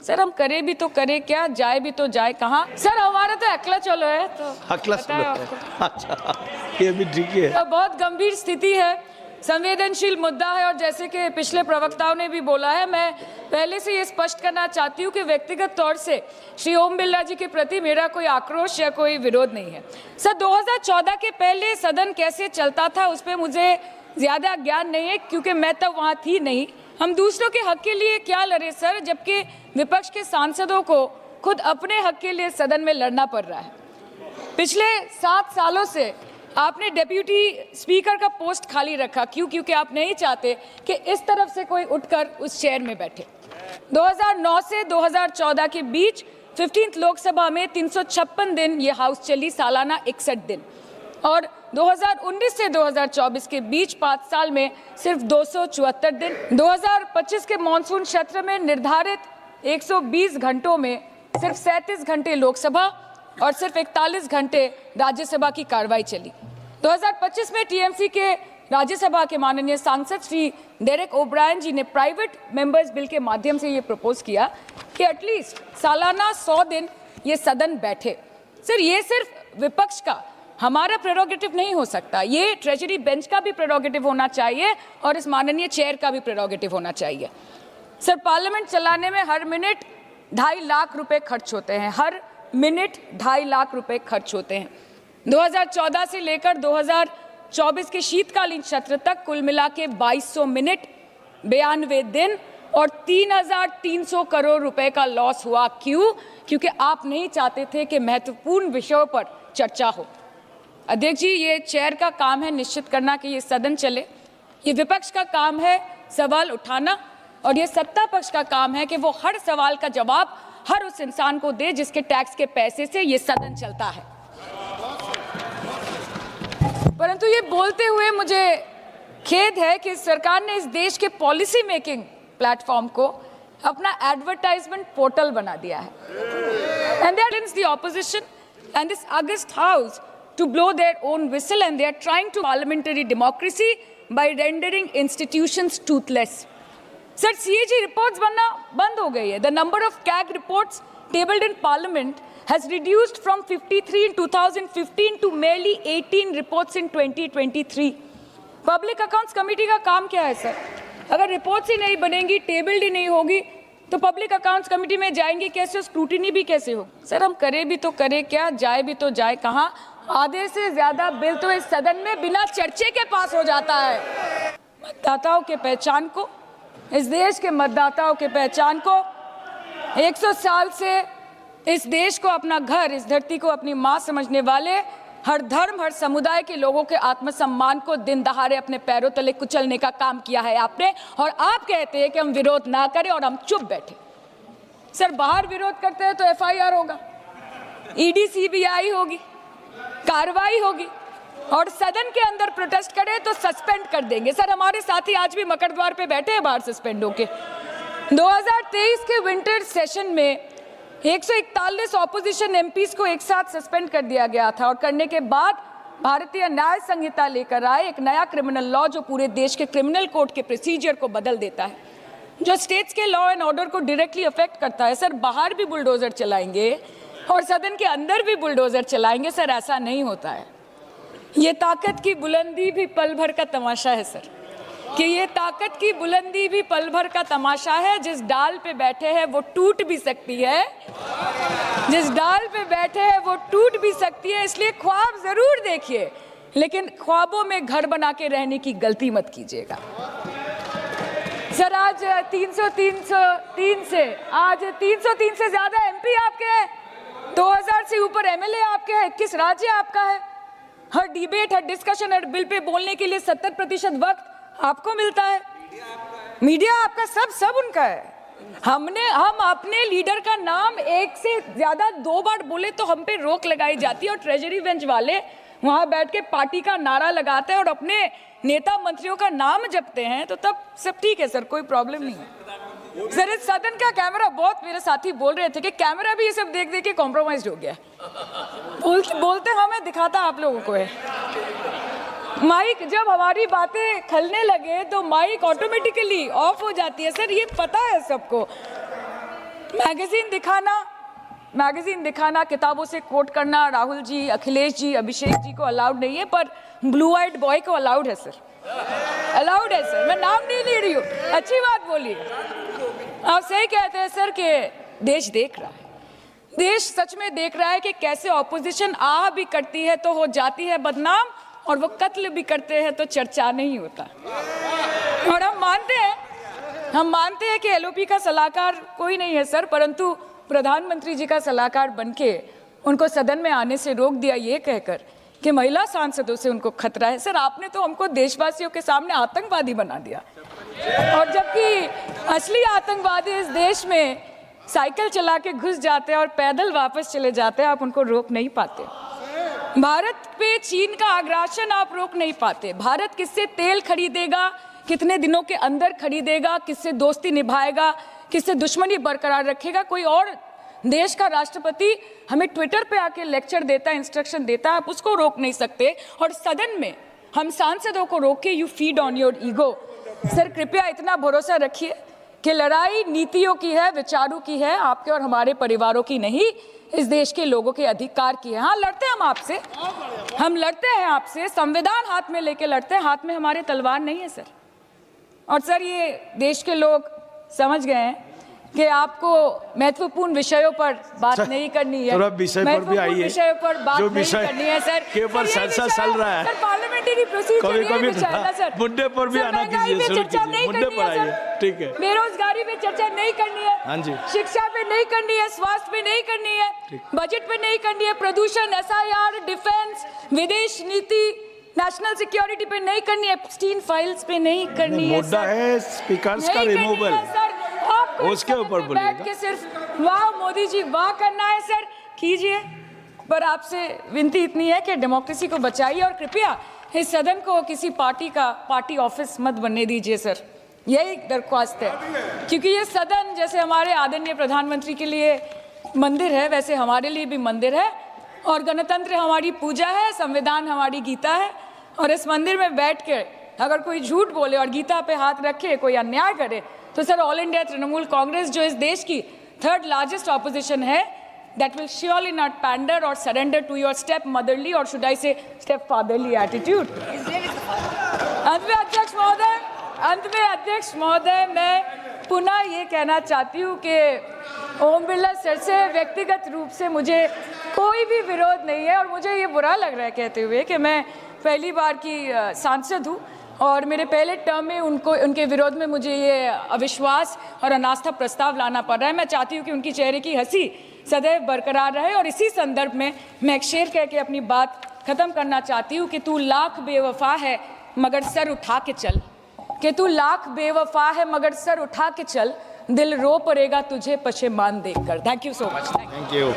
Sir हम करे भी तो करे क्या, जाए भी तो जाए कहाँ। सर हमारा तो अकला चलो है, तो अकला चलो है। अच्छा, ये भी ठीक है। तो बहुत गंभीर स्थिति है, संवेदनशील मुद्दा है, और जैसे कि पिछले प्रवक्ताओं ने भी बोला है, मैं पहले से ये स्पष्ट करना चाहती हूँ कि व्यक्तिगत तौर से श्री ओम बिरला जी के प्रति मेरा कोई आक्रोश या कोई विरोध नहीं है। सर 2014 के पहले सदन कैसे चलता था उस पर मुझे ज़्यादा ज्ञान नहीं है, क्योंकि मैं तब वहाँ थी नहीं। हम दूसरों के हक के लिए क्या लड़े सर, जबकि विपक्ष के सांसदों को खुद अपने हक के लिए सदन में लड़ना पड़ रहा है। पिछले 7 सालों से आपने डेप्यूटी स्पीकर का पोस्ट खाली रखा, क्यों? क्योंकि आप नहीं चाहते कि इस तरफ से कोई उठकर उस चेयर में बैठे। 2009 से 2014 के बीच 15th लोकसभा में 356 दिन ये हाउस चली, सालाना 61 दिन, और 2019 से 2024 के बीच 5 साल में सिर्फ 274 दिन। 2025 के मानसून सत्र में निर्धारित 120 घंटों में सिर्फ 37 घंटे लोकसभा और सिर्फ 41 घंटे राज्यसभा की कार्रवाई चली। 2025 में टीएमसी के राज्यसभा के माननीय सांसद श्री डेरेक ओब्रायन जी ने प्राइवेट मेंबर्स बिल के माध्यम से ये प्रपोज किया कि एटलीस्ट सालाना 100 दिन ये सदन बैठे। सर ये सिर्फ विपक्ष का, हमारा प्रेरोगेटिव नहीं हो सकता, ये ट्रेजरी बेंच का भी प्रेरोगेटिव होना चाहिए और इस माननीय चेयर का भी प्रेरोगेटिव होना चाहिए। सर पार्लियामेंट चलाने में हर मिनट 2.5 लाख रुपए खर्च होते हैं, हर मिनट 2.5 लाख रुपए खर्च होते हैं। 2014 से लेकर 2024 के शीतकालीन सत्र तक कुल मिला के 2200 मिनट, 92 दिन और 3,300 करोड़ रुपए का लॉस हुआ। क्यों? क्योंकि आप नहीं चाहते थे कि महत्वपूर्ण विषयों पर चर्चा हो। अध्यक्ष जी, ये चेयर का काम है निश्चित करना कि ये सदन चले, ये विपक्ष का काम है सवाल उठाना, और ये सत्ता पक्ष का काम है कि वो हर सवाल का जवाब हर उस इंसान को दे जिसके टैक्स के पैसे से ये सदन चलता है। परंतु ये बोलते हुए मुझे खेद है कि सरकार ने इस देश के पॉलिसी मेकिंग प्लेटफॉर्म को अपना एडवर्टाइजमेंट पोर्टल बना दिया है, and they are the opposition and this August house to blow their own whistle, and they are trying to parliamentary democracy by rendering institutions toothless. Sir, CAG reports बनना बंद हो गई है. The number of CAG reports tabled in Parliament has reduced from 53 in 2015 to merely 18 reports in 2023. Public Accounts Committee का काम क्या है sir? अगर रिपोर्ट्स ही नहीं बनेंगी, टेबल्ड ही नहीं होगी, तो पब्लिक अकाउंट्स कमेटी में जाएंगे कैसे, स्क्रूटिनी भी कैसे हो? सर हम करे भी तो करे क्या, जाए भी तो जाए कहाँ? आधे से ज्यादा बिल तो इस सदन में बिना चर्चे के पास हो जाता है। मतदाताओं के पहचान को, इस देश के मतदाताओं के पहचान को, 100 साल से इस देश को अपना घर, इस धरती को अपनी माँ समझने वाले हर धर्म, हर समुदाय के लोगों के आत्मसम्मान को दिन दहाड़े अपने पैरों तले कुचलने का काम किया है आपने, और आप कहते हैं कि हम विरोध ना करें और हम चुप बैठे। सर बाहर विरोध करते हैं तो FIR होगा, ED CBI होगी, कार्रवाई होगी, और सदन के अंदर प्रोटेस्ट करे तो सस्पेंड कर देंगे। सर हमारे साथी आज भी मकर द्वार पे बैठे हैं बाहर सस्पेंड होके। 2023 के विंटर सेशन में 141 ऑपोजिशन MPs को एक साथ सस्पेंड कर दिया गया था, और करने के बाद भारतीय न्याय संहिता लेकर आए एक नया क्रिमिनल लॉ जो पूरे देश के क्रिमिनल कोड के प्रोसीजर को बदल देता है, जो स्टेट्स के लॉ एंड ऑर्डर को डायरेक्टली अफेक्ट करता है। सर बाहर भी बुलडोजर चलाएंगे और सदन के अंदर भी बुलडोजर चलाएंगे, सर ऐसा नहीं होता है। ये ताकत की बुलंदी भी पल भर का तमाशा है सर, कि ये ताकत की बुलंदी भी पल भर का तमाशा है। जिस डाल पे बैठे हैं वो टूट भी सकती है, जिस डाल पे बैठे हैं वो टूट भी सकती है, इसलिए ख्वाब जरूर देखिए, लेकिन ख्वाबों में घर बना के रहने की गलती मत कीजिएगा। सर आज 303 से ज्यादा MP आपके हैं, 2000 से ऊपर MLA आपके हैं, 21 राज्य आपका है। हर डिबेट, हर डिस्कशन, हर बिल पे बोलने के लिए 70% वक्त आपको मिलता है। मीडिया आपका, सब उनका है। हम अपने लीडर का नाम एक से ज्यादा 2 बार बोले तो हम पे रोक लगाई जाती है, और ट्रेजरी बेंच वाले वहां बैठ के पार्टी का नारा लगाते हैं और अपने नेता मंत्रियों का नाम जपते हैं, तो तब सब ठीक है सर, कोई प्रॉब्लम नहीं है। सर इस सदन का कैमरा, बहुत मेरे साथी बोल रहे थे कि कैमरा भी ये सब देख देख के कॉम्प्रोमाइज हो गया। बोलते हमें दिखाता आप लोगों को है। माइक जब हमारी बातें खलने लगे तो माइक ऑटोमेटिकली ऑफ हो जाती है सर, ये पता है सबको। मैगजीन दिखाना, किताबों से कोट करना राहुल जी, अखिलेश जी, अभिषेक जी को अलाउड नहीं है, पर ब्लू आइड बॉय को अलाउड है सर, अलाउड है सर। मैं नाम नहीं ले रही हूँ, अच्छी बात बोलिए। आप सही कहते हैं सर कि देश देख रहा है, देश सच में देख रहा है कि कैसे ऑपोजिशन आ भी करती है तो हो जाती है बदनाम, और वो कत्ल भी करते हैं तो चर्चा नहीं होता। और हम मानते हैं कि एलओपी का सलाहकार कोई नहीं है सर, परंतु प्रधानमंत्री जी का सलाहकार बनके उनको सदन में आने से रोक दिया ये कहकर कि महिला सांसदों से उनको खतरा है। सर, आपने तो हमको देशवासियों के सामने आतंकवादी बना दिया, और जबकि असली आतंकवादी इस देश में साइकिल चला के घुस जाते हैं और पैदल वापस चले जाते हैं, आप उनको रोक नहीं पाते। भारत पे चीन का आग्रासन आप रोक नहीं पाते। भारत किससे तेल खरीदेगा, कितने दिनों के अंदर खरीदेगा, किससे दोस्ती निभाएगा, किससे दुश्मनी बरकरार रखेगा, कोई और देश का राष्ट्रपति हमें ट्विटर पे आके लेक्चर देता है, इंस्ट्रक्शन देता है, आप उसको रोक नहीं सकते। और सदन में हम सांसदों को रोक के you feed on your ego. Sir, कृपया इतना भरोसा रखिए कि लड़ाई नीतियों की है, विचारों की है, आपके और हमारे परिवारों की नहीं, इस देश के लोगों के अधिकार की है। हाँ, लड़ते हैं हम आपसे, हम लड़ते हैं आपसे, संविधान हाथ में लेके लड़ते हैं, हाथ में हमारे तलवार नहीं है सर। और सर, ये देश के लोग समझ गए हैं कि आपको महत्वपूर्ण विषयों पर बात नहीं करनी है, महत्वपूर्ण विषयों पर बात नहीं करनी है सर, के ऊपर संसद चल रहा है, सर पार्लियामेंट्री प्रोसीजर ये विषय है सर, मुद्दे पर भी आना कीजिए, चर्चा नहीं करनी है सर, ठीक है, बेरोजगारी पे चर्चा नहीं करनी है, हाँ जी, शिक्षा पे नहीं करनी है, स्वास्थ्य पे नहीं करनी है, बजट पे नहीं करनी है, प्रदूषण, SIR, डिफेंस, विदेश नीति, नेशनल सिक्योरिटी पे नहीं करनी है, एप्स्टीन फाइल्स पे नहीं करनी है, मुद्दा है स्पीकर्स का रिमूवल, उसके ऊपर बैठ के सिर्फ वाह मोदी जी वाह करना है सर, कीजिए। पर आपसे विनती इतनी है कि डेमोक्रेसी को बचाइए और कृपया इस सदन को किसी पार्टी ऑफिस मत बनने दीजिए सर, यही दरख्वास्त है। क्योंकि ये सदन जैसे हमारे आदरणीय प्रधानमंत्री के लिए मंदिर है, वैसे हमारे लिए भी मंदिर है, और गणतंत्र हमारी पूजा है, संविधान हमारी गीता है। और इस मंदिर में बैठ के अगर कोई झूठ बोले और गीता पे हाथ रखे, कोई अन्याय करे, तो sir all India Trinamool Congress जो इस देश की 3rd लार्जेस्ट ऑपोजिशन है, that will surely not pander or surrender to your step motherly or should I say step fatherly attitude। अंत में अध्यक्ष महोदय मैं पुनः ये कहना चाहती हूँ कि ओम बिरला सर से व्यक्तिगत रूप से मुझे कोई भी विरोध नहीं है, और मुझे ये बुरा लग रहा है कहते हुए कि मैं पहली बार की सांसद हूँ और मेरे पहले टर्म में उनके विरोध में मुझे ये अविश्वास और अनास्था प्रस्ताव लाना पड़ रहा है। मैं चाहती हूँ कि उनकी चेहरे की हंसी सदैव बरकरार रहे, और इसी संदर्भ में मैं एक शेर कह के अपनी बात खत्म करना चाहती हूँ कि तू लाख बेवफा है मगर सर उठा के चल, कि तू लाख बेवफा है मगर सर उठा के चल, दिल रो पड़ेगा तुझे पशेमान देखकर। Thank you so much. Thank you.